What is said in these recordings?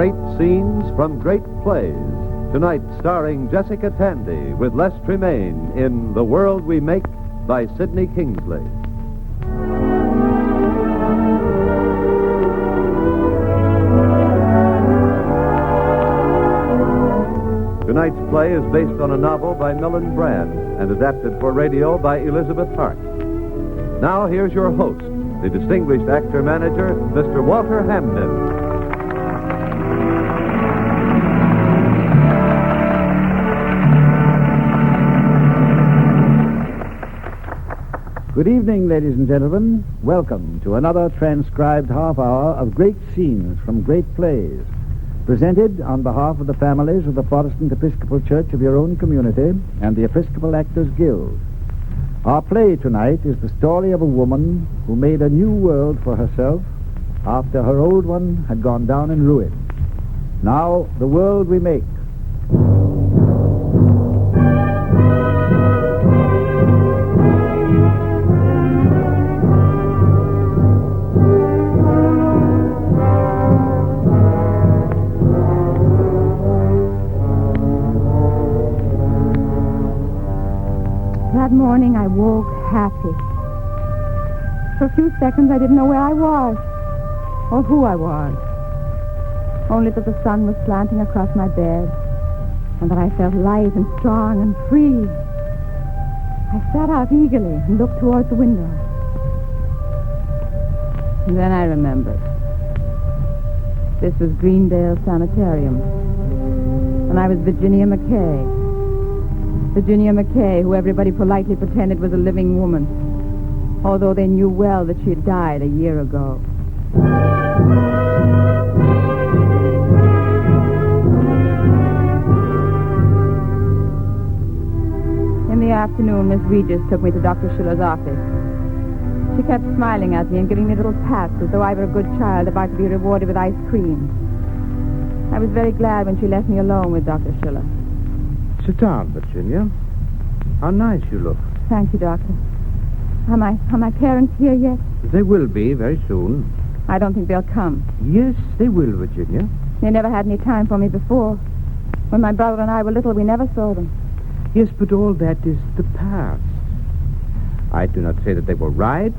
Great scenes from great plays. Tonight starring Jessica Tandy with Les Tremayne in The World We Make by Sidney Kingsley. Tonight's play is based on a novel by Millen Brand and adapted for radio by Elizabeth Hart. Now here's your host, the distinguished actor-manager, Mr. Walter Hamden. Good evening, ladies and gentlemen. Welcome to another transcribed half hour of great scenes from great plays, presented on behalf of the families of the Protestant Episcopal Church of your own community and the Episcopal Actors Guild. Our play tonight is the story of a woman who made a new world for herself after her old one had gone down in ruin. Now, The World We Make. That morning I woke happy. For a few seconds I didn't know where I was or who I was. Only that the sun was slanting across my bed and that I felt light and strong and free. I sat out eagerly and looked towards the window. And then I remembered. This was Greendale Sanitarium. And I was Virginia McKay. Virginia McKay, who everybody politely pretended was a living woman, although they knew well that she had died a year ago. In the afternoon, Miss Regis took me to Dr. Schiller's office. She kept smiling at me and giving me little pats as though I were a good child about to be rewarded with ice cream. I was very glad when she left me alone with Dr. Schiller. Sit down, Virginia. How nice you look. Thank you, Doctor. Are my parents here yet? They will be very soon. I don't think they'll come. Yes, they will, Virginia. They never had any time for me before. When my brother and I were little, we never saw them. Yes, but all that is the past. I do not say that they were right,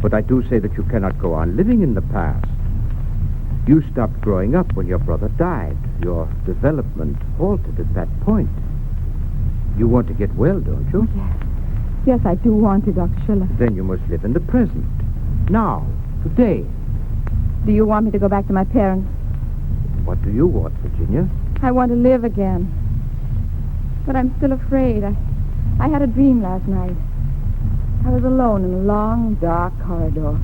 but I do say that you cannot go on living in the past. You stopped growing up when your brother died. Your development halted at that point. You want to get well, don't you? Yes. Yes, I do want to, Dr. Schiller. Then you must live in the present. Now, today. Do you want me to go back to my parents? What do you want, Virginia? I want to live again. But I'm still afraid. I had a dream last night. I was alone in a long, dark corridor.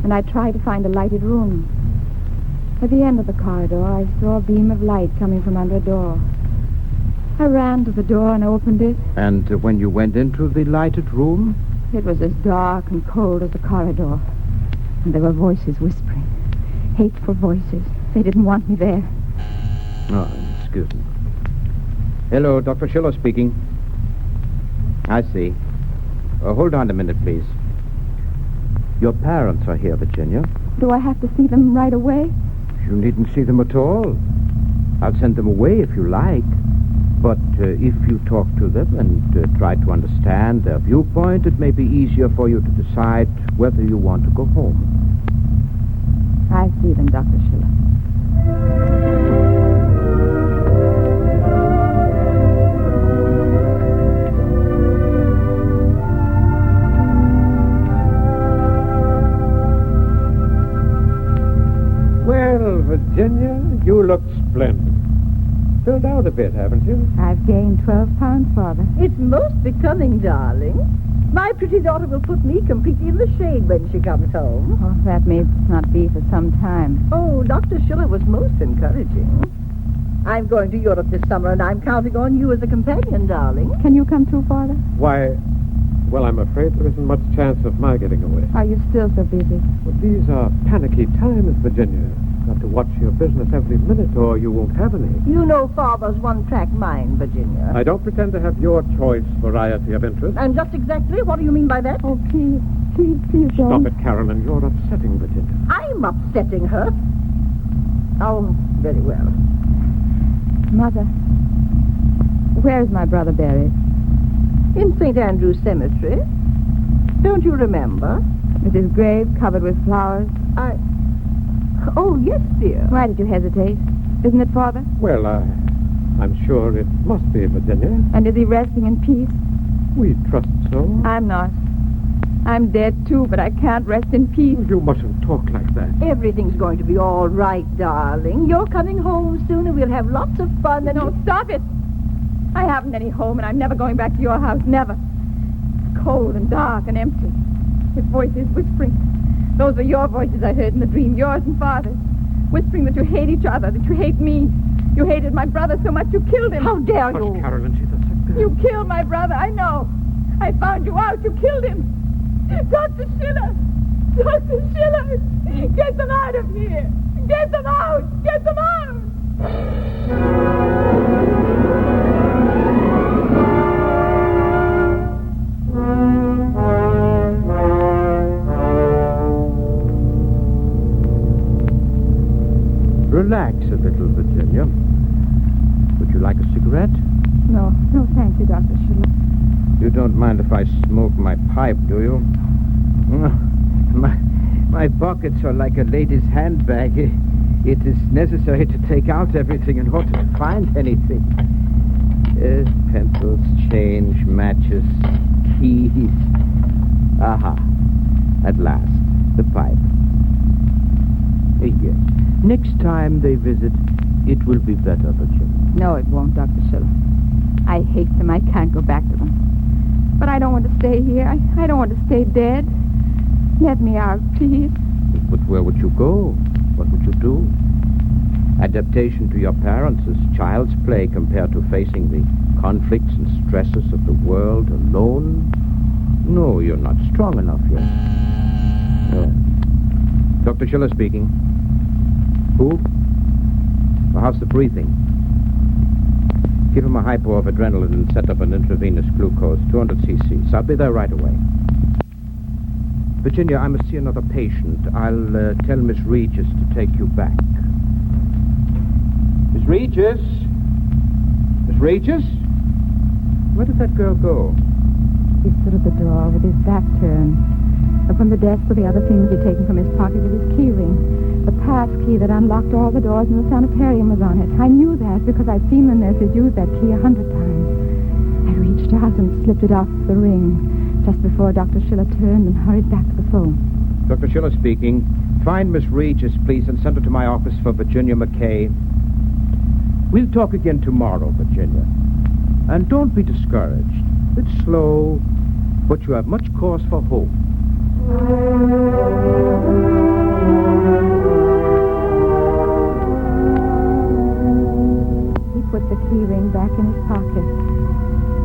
And I tried to find a lighted room. At the end of the corridor, I saw a beam of light coming from under a door. I ran to the door and opened it. And when you went into the lighted room? It was as dark and cold as the corridor. And there were voices whispering. Hateful voices. They didn't want me there. Oh, excuse me. Hello, Dr. Schiller speaking. I see. Hold on a minute, please. Your parents are here, Virginia. Do I have to see them right away? You needn't see them at all. I'll send them away if you like. But if you talk to them and try to understand their viewpoint, it may be easier for you to decide whether you want to go home. I see them, Dr. Schiller. Well, Virginia, you look splendid. Filled out a bit, haven't you? I've gained 12 pounds, Father. It's most becoming, darling. My pretty daughter will put me completely in the shade when she comes home. Oh, that may not be for some time. Oh, Dr. Schiller was most encouraging. I'm going to Europe this summer, and I'm counting on you as a companion, darling. Can you come too, Father? Why, well, I'm afraid there isn't much chance of my getting away. Are you still so busy? Well, these are panicky times, Virginia. Got to watch your business every minute, or you won't have any. You know Father's one-track mind, Virginia. I don't pretend to have your choice variety of interest. And just exactly what do you mean by that? Oh, please don't. Stop it, Carolyn. You're upsetting Virginia. I'm upsetting her. Oh, very well. Mother, where's my brother buried? In St. Andrew's Cemetery. Don't you remember? With his grave covered with flowers? Oh, yes, dear. Why did you hesitate? Isn't it, Father? Well, I'm sure it must be, Virginia. And is he resting in peace? We trust so. I'm not. I'm dead, too, but I can't rest in peace. You mustn't talk like that. Everything's going to be all right, darling. You're coming home soon, and we'll have lots of fun. And No, stop it! I haven't any home, and I'm never going back to your house. Never. It's cold and dark and empty. With voices whispering. Those were your voices I heard in the dream, yours and Father's. Whispering that you hate each other, that you hate me. You hated my brother so much you killed him. How dare you? Hush, Carolyn, she's a sick girl. You killed my brother, I know. I found you out. You killed him. Dr. Schiller! Dr. Schiller! Get them out of here! Get them out! Get them out! Relax a little, Virginia. Would you like a cigarette? No, thank you, Dr. Schiller. You don't mind if I smoke my pipe, do you? My pockets are like a lady's handbag. It is necessary to take out everything in order to find anything. Pencils, change, matches, keys. Aha. At last, the pipe. Yes. Next time they visit, it will be better, Virginia. No, it won't, Dr. Schiller. I hate them. I can't go back to them. But I don't want to stay here. I don't want to stay dead. Let me out, please. But where would you go? What would you do? Adaptation to your parents is child's play compared to facing the conflicts and stresses of the world alone. No, you're not strong enough yet. No. Dr. Schiller speaking. Who? Well, how's the breathing? Give him a hypo of adrenaline and set up an intravenous glucose, 200 cc's. I'll be there right away. Virginia, I must see another patient. I'll tell Miss Regis to take you back. Miss Regis? Miss Regis? Where did that girl go? He stood at the door with his back turned. Upon the desk were the other things he'd taken from his pocket with his key ring. The pass key that unlocked all the doors in the sanitarium was on it. I knew that because I'd seen the nurses use that key 100 times. I reached out and slipped it off the ring just before Dr. Schiller turned and hurried back to the phone. Dr. Schiller speaking. Find Miss Regis, please, and send her to my office for Virginia McKay. We'll talk again tomorrow, Virginia. And don't be discouraged. It's slow, but you have much cause for hope. He put the key ring back in his pocket,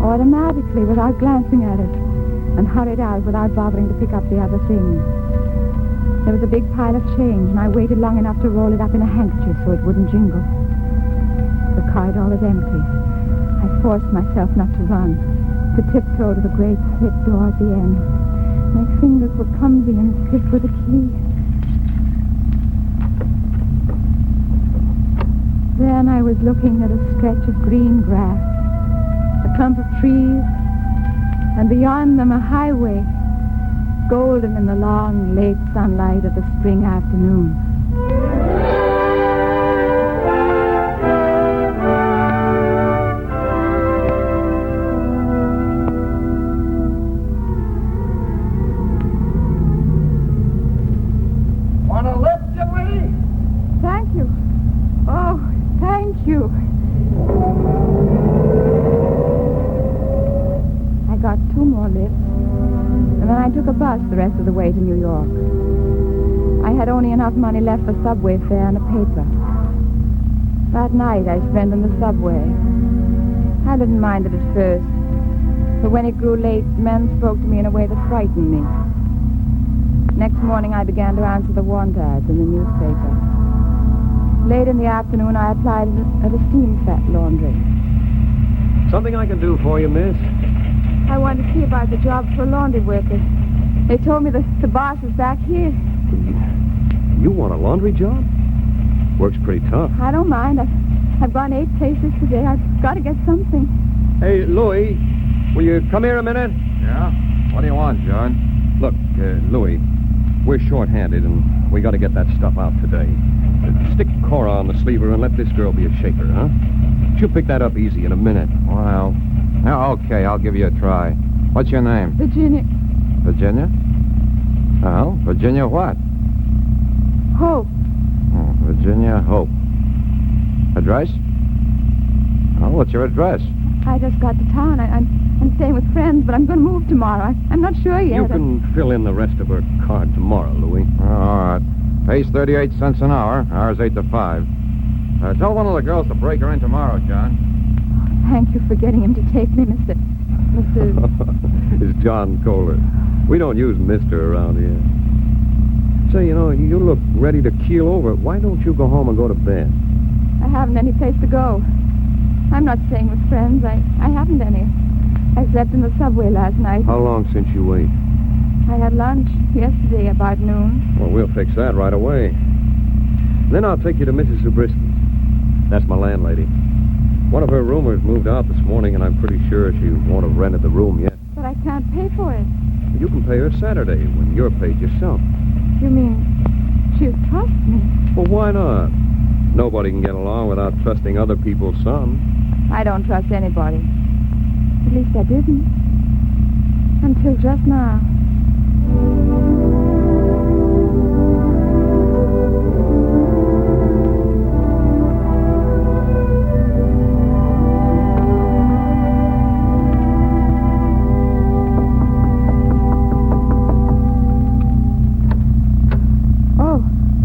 automatically, without glancing at it, and hurried out without bothering to pick up the other things. There was a big pile of change, and I waited long enough to roll it up in a handkerchief so it wouldn't jingle. The corridor was empty. I forced myself not to run, to tiptoe to the great slit door at the end. My fingers were clumsy and stiff with the key. Then I was looking at a stretch of green grass, a clump of trees, and beyond them a highway, golden in the long, late sunlight of the spring afternoon. Want a lift, Jimmy? Thank you. Oh, thank you. I got 2 more lifts, and then I took a bus the rest of the way to New York. I had only enough money left for subway fare and a paper. That night I spent in the subway. I didn't mind it at first, but when it grew late, men spoke to me in a way that frightened me. Next morning I began to answer the want ads in the newspaper. Late in the afternoon I applied at a steam fat laundry. Something I can do for you, miss? I wanted to see about the job for laundry workers. They told me the boss is back here. You want a laundry job? Work's pretty tough. I don't mind. I've gone 8 places today. I've got to get something. Hey, Louis, will you come here a minute? Yeah? What do you want, John? Look, Louis, we're short-handed, and we got to get that stuff out today. Stick Cora on the sleever and let this girl be a shaker, huh? She'll pick that up easy in a minute. Well, okay, I'll give you a try. What's your name? Virginia. Virginia? Well, Virginia what? Hope. Oh, Virginia Hope. Address? Oh, what's your address? I just got to town. I'm staying with friends, but I'm going to move tomorrow. I'm not sure yet. You can fill in the rest of her card tomorrow, Louis. Oh, all right. Pays 38 cents an hour. Hours 8 to 5. Tell one of the girls to break her in tomorrow, John. Thank you for getting him to take me, Mr. It's John Kohler. We don't use Mister around here. Say, you look ready to keel over. Why don't you go home and go to bed? I haven't any place to go. I'm not staying with friends. I haven't any. I slept in the subway last night. How long since you ate? I had lunch yesterday about noon. Well, we'll fix that right away. Then I'll take you to Mrs. Zabrisky's. That's my landlady. One of her roomers moved out this morning, and I'm pretty sure she won't have rented the room yet. But I can't pay for it. You can pay her Saturday when you're paid yourself. You mean she'll trust me? Well, why not? Nobody can get along without trusting other people some. I don't trust anybody. At least I didn't. Until just now.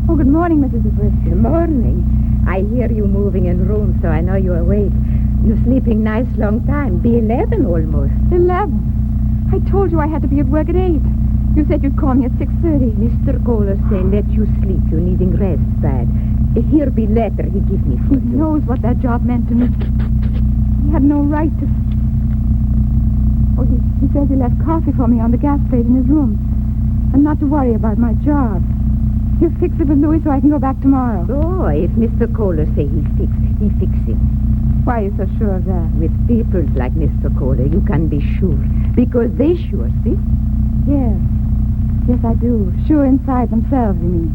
Oh, good morning, Mrs. Zabrisky. Good morning. I hear you moving in rooms, so I know you're awake. You're sleeping nice long time. Be 11 almost. 11? I told you I had to be at work at 8. You said you'd call me at 6:30. Mr. Kohler say let you sleep. You're needing rest bad. Here be letter he give me for He you. knows what that job meant to me. He had no right to... Oh, he says he left coffee for me on the gas plate in his room. And not to worry about my job. He'll fix it with Louis so I can go back tomorrow. Oh, if Mr. Kohler say he fix it. Why are you so sure of that? With people like Mr. Kohler, you can be sure. Because they sure, see? Yes. Yes, I do. Sure inside themselves, you mean.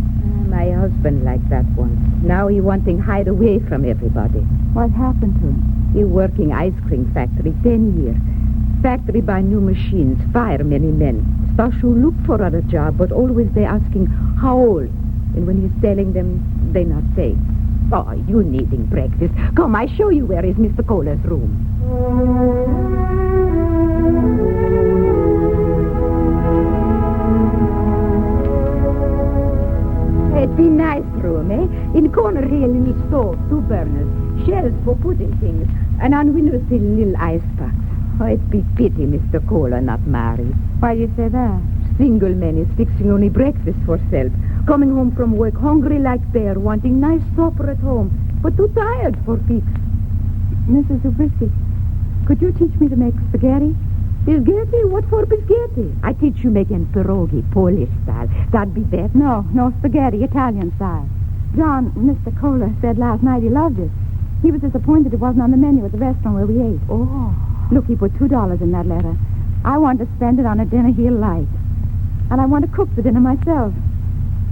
My husband liked that once. Now he wanting hide away from everybody. What happened to him? He working ice cream factory 10 years. Factory buy new machines, fire many men. Start to look for other job, but always they asking how old. And when he's telling them, they not say. Oh, you needing breakfast. Come, I show you where is Mr. Kohler's room. It be nice room, eh? In corner here, little stove, 2 burners, shelves for putting things, and on window sill, little ice box. Oh, it be pity Mr. Kohler not married. Why do you say that? Single man is fixing only breakfast for self. Coming home from work, hungry like bear, wanting nice supper at home, but too tired for fix. Mrs. Zabrisky, could you teach me to make spaghetti? Bisgetti? What for bisgetti? I teach you making pierogi, Polish style. That'd be better. No, spaghetti, Italian style. John, Mr. Kohler, said last night he loved it. He was disappointed it wasn't on the menu at the restaurant where we ate. Oh. Look, he put $2 in that letter. I want to spend it on a dinner he'll like. And I want to cook the dinner myself.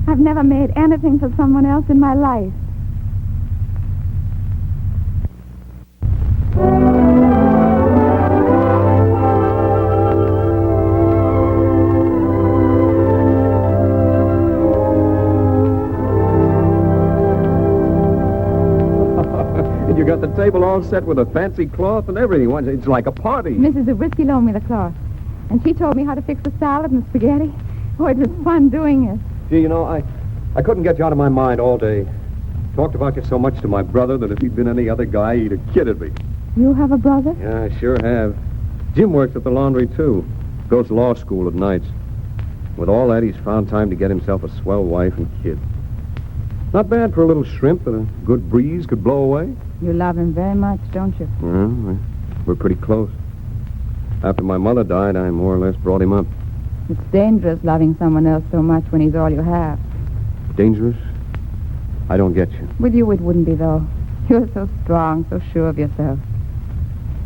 I've never made anything for someone else in my life. You got the table all set with a fancy cloth and everything. It's like a party. Mrs. Zabrisky loaned me the cloth. And she told me how to fix the salad and spaghetti. Oh, it was fun doing it. Gee, I couldn't get you out of my mind all day. Talked about you so much to my brother that if he'd been any other guy, he'd have kidded me. You have a brother? Yeah, I sure have. Jim works at the laundry, too. Goes to law school at nights. With all that, he's found time to get himself a swell wife and kid. Not bad for a little shrimp that a good breeze could blow away. You love him very much, don't you? Well, we're pretty close. After my mother died, I more or less brought him up. It's dangerous loving someone else so much when he's all you have. Dangerous? I don't get you. With you it wouldn't be, though. You're so strong, so sure of yourself.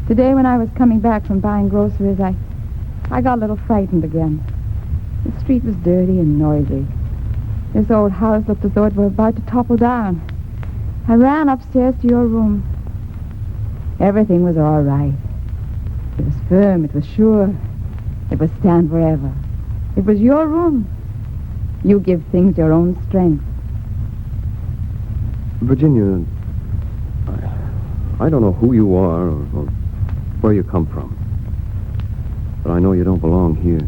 Today when I was coming back from buying groceries, I got a little frightened again. The street was dirty and noisy. This old house looked as though it were about to topple down. I ran upstairs to your room. Everything was all right. It was firm, it was sure. It would stand forever. It was your room. You give things your own strength. Virginia, I don't know who you are or where you come from. But I know you don't belong here.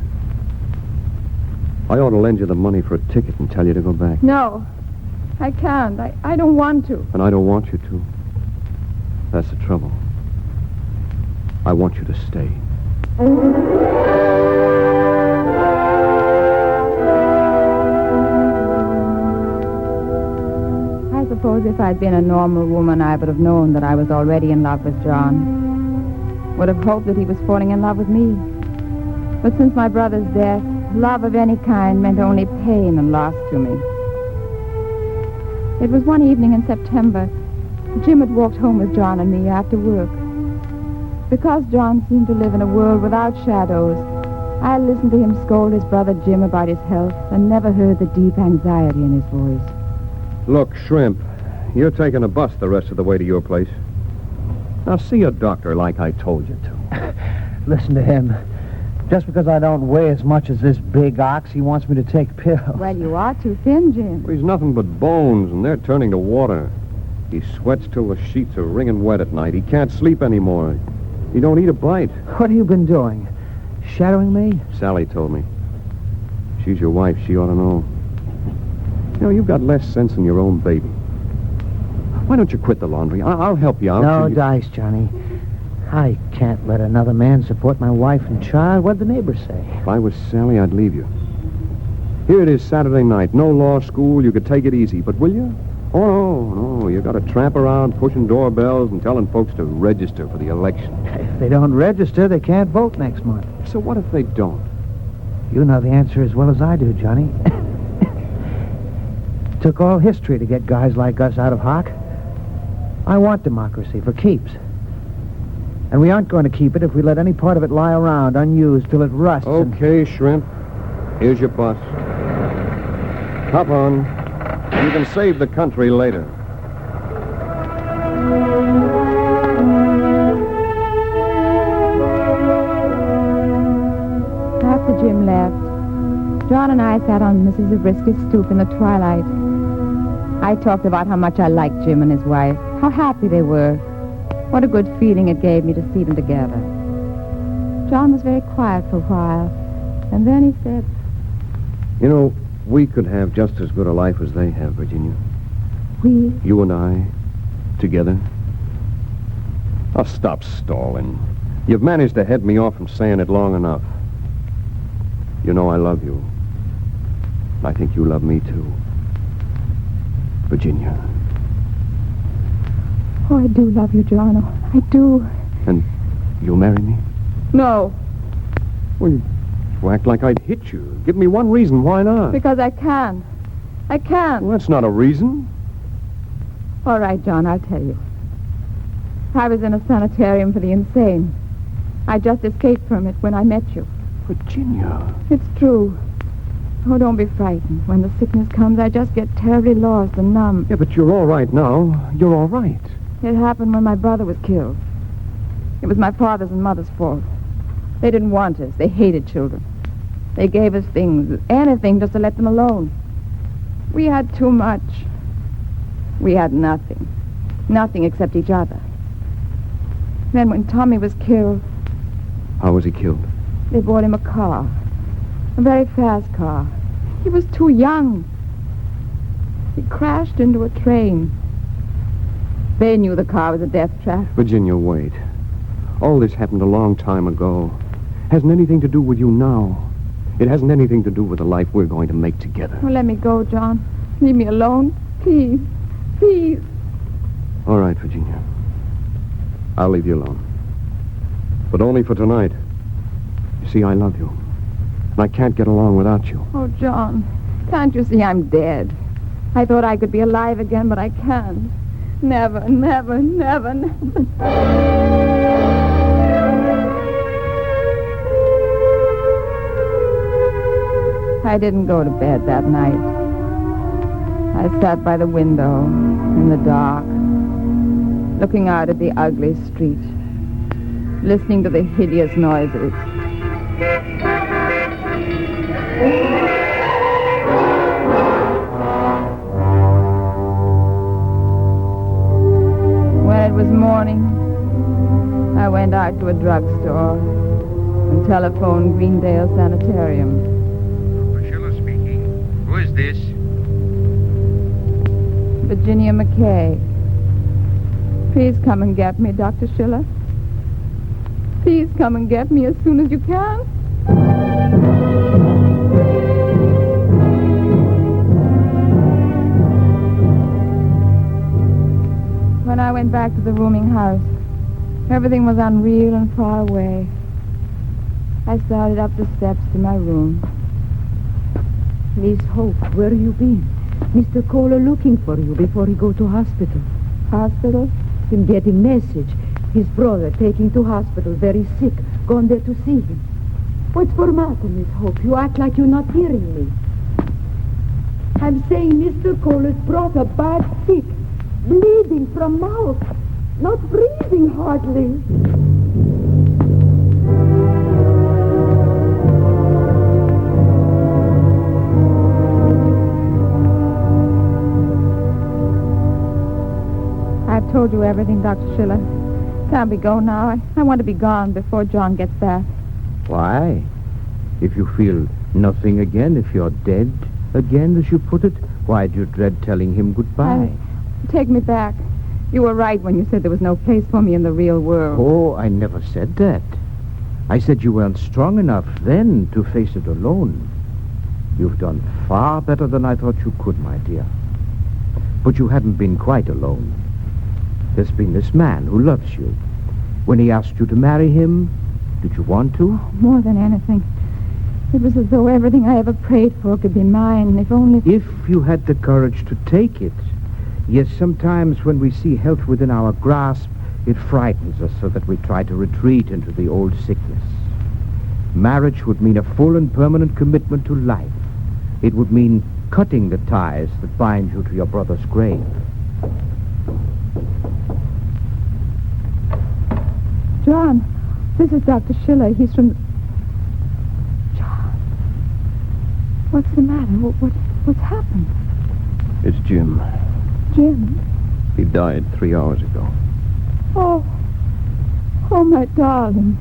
I ought to lend you the money for a ticket and tell you to go back. No, I can't. I don't want to. And I don't want you to. That's the trouble. I want you to stay. I suppose if I'd been a normal woman, I would have known that I was already in love with John. Would have hoped that he was falling in love with me. But since my brother's death, love of any kind meant only pain and loss to me. It was one evening in September. Jim had walked home with John and me after work. Because John seemed to live in a world without shadows, I listened to him scold his brother Jim about his health and never heard the deep anxiety in his voice. Look, Shrimp, you're taking a bus the rest of the way to your place. Now, see a doctor like I told you to. Listen to him. Just because I don't weigh as much as this big ox, he wants me to take pills. Well, you are too thin, Jim. Well, he's nothing but bones, and they're turning to water. He sweats till the sheets are wringing wet at night. He can't sleep anymore. He don't eat a bite. What have you been doing? Shadowing me? Sally told me. She's your wife. She ought to know. You know, you've got less sense than your own baby. Why don't you quit the laundry? I'll help you out. No dice, Johnny. I can't let another man support my wife and child. What'd the neighbors say? If I was Sally, I'd leave you. Here it is Saturday night. No law school. You could take it easy. But will you? Oh, no. You got to tramp around pushing doorbells and telling folks to register for the election. If they don't register, they can't vote next month. So what if they don't? You know the answer as well as I do, Johnny. Took all history to get guys like us out of hock. I want democracy for keeps. And we aren't going to keep it if we let any part of it lie around unused till it rusts. Okay, Shrimp. Here's your bus. Hop on. You can save the country later. After Jim left, John and I sat on Mrs. Zabrisky's stoop in the twilight. I talked about how much I liked Jim and his wife, how happy they were. What a good feeling it gave me to see them together. John was very quiet for a while, and then he said, You know, we could have just as good a life as they have, Virginia. We? You and I, together. Oh, stop stalling. You've managed to head me off from saying it long enough. You know I love you. I think you love me, too. Virginia. Oh, I do love you, John. Oh, I do. And you'll marry me? No, Well, you act like I'd hit you. Give me one reason why not. because I can't. I can't. Well, that's not a reason. All right, John, I'll tell you. I was in a sanitarium for the insane. I just escaped from it when I met you. Virginia. It's true. Oh, don't be frightened. When the sickness comes, I just get terribly lost and numb. Yeah, but you're all right now. You're all right. It happened when my brother was killed. It was my father's and mother's fault. They didn't want us. They hated children. They gave us things, anything, just to let them alone. We had too much. We had nothing. Nothing except each other. Then when Tommy was killed, How was he killed? they bought him a car. A very fast car. He was too young. He crashed into a train. They knew the car was a death trap. Virginia, wait. All this happened a long time ago. Hasn't anything to do with you now. It hasn't anything to do with the life we're going to make together. Well, let me go, John. Leave me alone. Please. Please. All right, Virginia. I'll leave you alone. But only for tonight. You see, I love you. And I can't get along without you. Oh, John. Can't you see I'm dead? I thought I could be alive again, but I can't. Never, never, never, never. I didn't go to bed that night. I sat by the window in the dark, looking out at the ugly street, listening to the hideous noises. When it was morning, I went out to a drugstore and telephoned Greendale Sanitarium. Priscilla speaking. Who is this? Virginia McKay. Please come and get me, Dr. Schiller. Please come and get me as soon as you can. When I went back to the rooming house, everything was unreal and far away. I started up the steps to my room. Miss Hope, where you been? Mr. Kohler looking for you before he go to hospital. Hospital? Him getting message. His brother taking to hospital, very sick. Gone there to see him. What's for matter, Miss Hope? You act like you're not hearing me. I'm saying Mr. Kohler's brother bad sick. Bleeding from mouth. Not breathing hardly. I've told you everything, Dr. Schiller. Can't we go now? I want to be gone before John gets back. Why? If you feel nothing again, if you're dead again, as you put it, why do you dread telling him goodbye? Take me back. You were right when you said there was no place for me in the real world. Oh, I never said that. I said you weren't strong enough then to face it alone. You've done far better than I thought you could, my dear. But you hadn't been quite alone. There's been this man who loves you. When he asked you to marry him, did you want to? More than anything. It was as though everything I ever prayed for could be mine, if only... If you had the courage to take it. Yes, sometimes when we see health within our grasp, it frightens us so that we try to retreat into the old sickness. Marriage would mean a full and permanent commitment to life. It would mean cutting the ties that bind you to your brother's grave. John, this is Dr. Schiller. He's from... John. What's the matter? What's happened? It's Jim. Jim? He died 3 hours ago. Oh, my darling.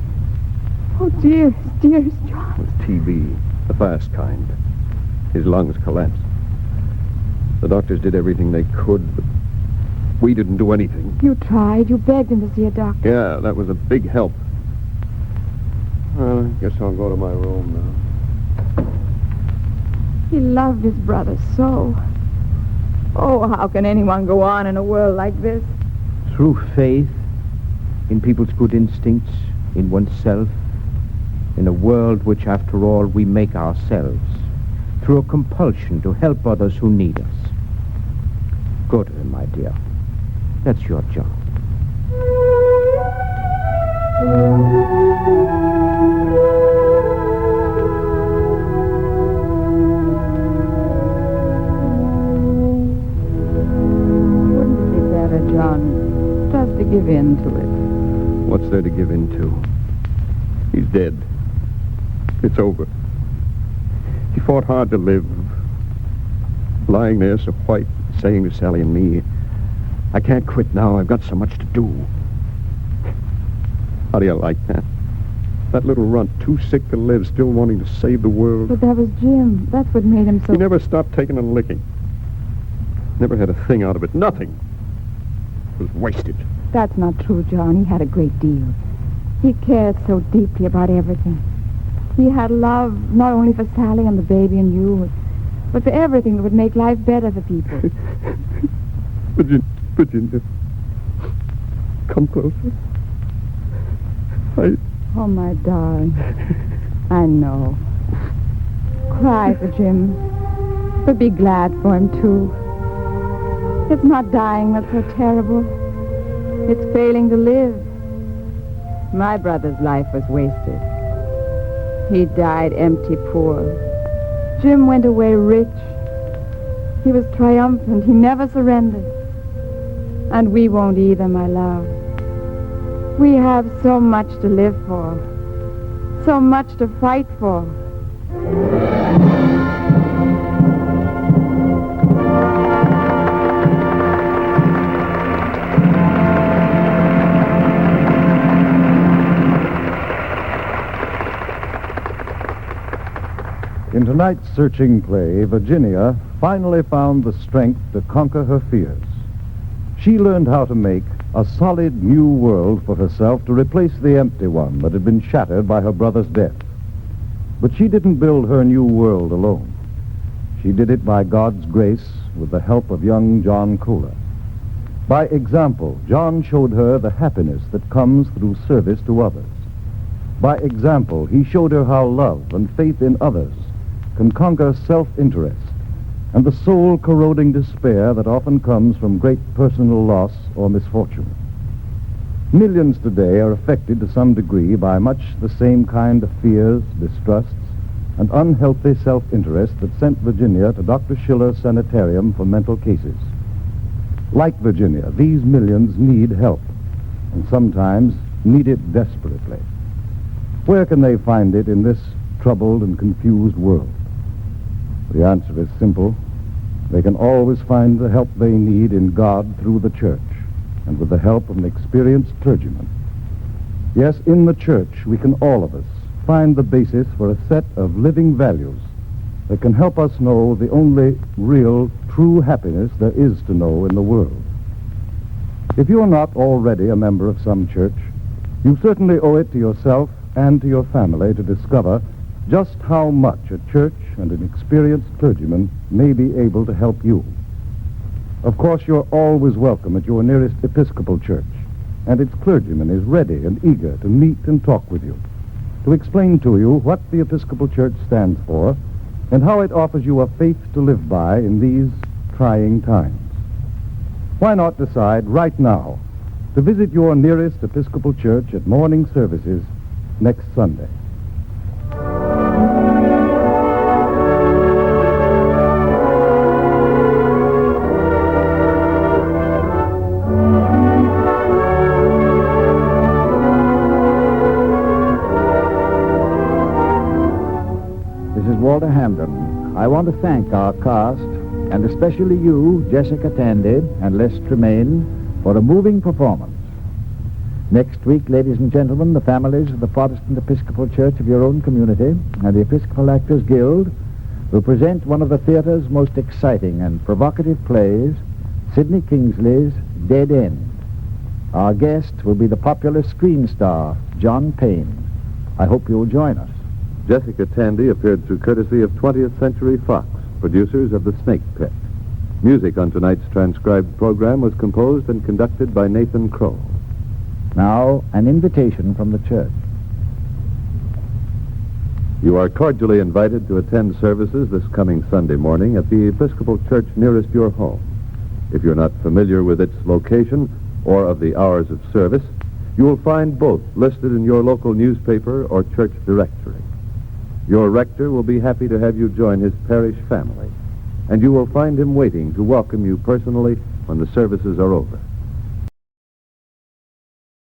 Oh, dearest John. With TB, the fast kind. His lungs collapsed. The doctors did everything they could, but we didn't do anything. You tried. You begged him to see a doctor. Yeah, that was a big help. Well, I guess I'll go to my room now. He loved his brother so. Oh, how can anyone go on in a world like this? Through faith, in people's good instincts, in oneself, in a world which, after all, we make ourselves, through a compulsion to help others who need us. Go to him, my dear. That's your job. Wouldn't it be better, John, just to give in to it? What's there to give in to? He's dead. It's over. He fought hard to live. Lying there so white, saying to Sally and me, I can't quit now. I've got so much to do. How do you like that? That little runt, too sick to live, still wanting to save the world. But that was Jim. That's what made him so... He never stopped taking and licking. Never had a thing out of it. Nothing. It was wasted. That's not true, John. He had a great deal. He cared so deeply about everything. He had love not only for Sally and the baby and you, but for everything that would make life better for people. Virginia, come closer. Oh, my darling. I know. Cry for Jim, but be glad for him, too. It's not dying that's so terrible. It's failing to live. My brother's life was wasted. He died empty poor. Jim went away rich. He was triumphant. He never surrendered. And we won't either, my love. We have so much to live for. So much to fight for. In tonight's searching play, Virginia finally found the strength to conquer her fears. She learned how to make a solid new world for herself to replace the empty one that had been shattered by her brother's death. But she didn't build her new world alone. She did it by God's grace with the help of young John Kohler. By example, John showed her the happiness that comes through service to others. By example, he showed her how love and faith in others can conquer self-interest and the soul-corroding despair that often comes from great personal loss or misfortune. Millions today are affected to some degree by much the same kind of fears, distrusts, and unhealthy self-interest that sent Virginia to Dr. Schiller's sanitarium for mental cases. Like Virginia, these millions need help, and sometimes need it desperately. Where can they find it in this troubled and confused world? The answer is simple. They can always find the help they need in God through the church, and with the help of an experienced clergyman. Yes, in the church, we can all of us find the basis for a set of living values that can help us know the only real, true happiness there is to know in the world. If you're not already a member of some church, you certainly owe it to yourself and to your family to discover just how much a church and an experienced clergyman may be able to help you. Of course, you're always welcome at your nearest Episcopal church, and its clergyman is ready and eager to meet and talk with you, to explain to you what the Episcopal Church stands for and how it offers you a faith to live by in these trying times. Why not decide right now to visit your nearest Episcopal church at morning services next Sunday? Walter Hamden. I want to thank our cast, and especially you, Jessica Tandy and Les Tremayne, for a moving performance. Next week, ladies and gentlemen, the families of the Protestant Episcopal Church of your own community and the Episcopal Actors Guild will present one of the theater's most exciting and provocative plays, Sidney Kingsley's Dead End. Our guest will be the popular screen star, John Payne. I hope you'll join us. Jessica Tandy appeared through courtesy of 20th Century Fox, producers of The Snake Pit. Music on tonight's transcribed program was composed and conducted by Nathan Crow. Now, an invitation from the church. You are cordially invited to attend services this coming Sunday morning at the Episcopal Church nearest your home. If you're not familiar with its location or of the hours of service, you will find both listed in your local newspaper or church directory. Your rector will be happy to have you join his parish family, and you will find him waiting to welcome you personally when the services are over.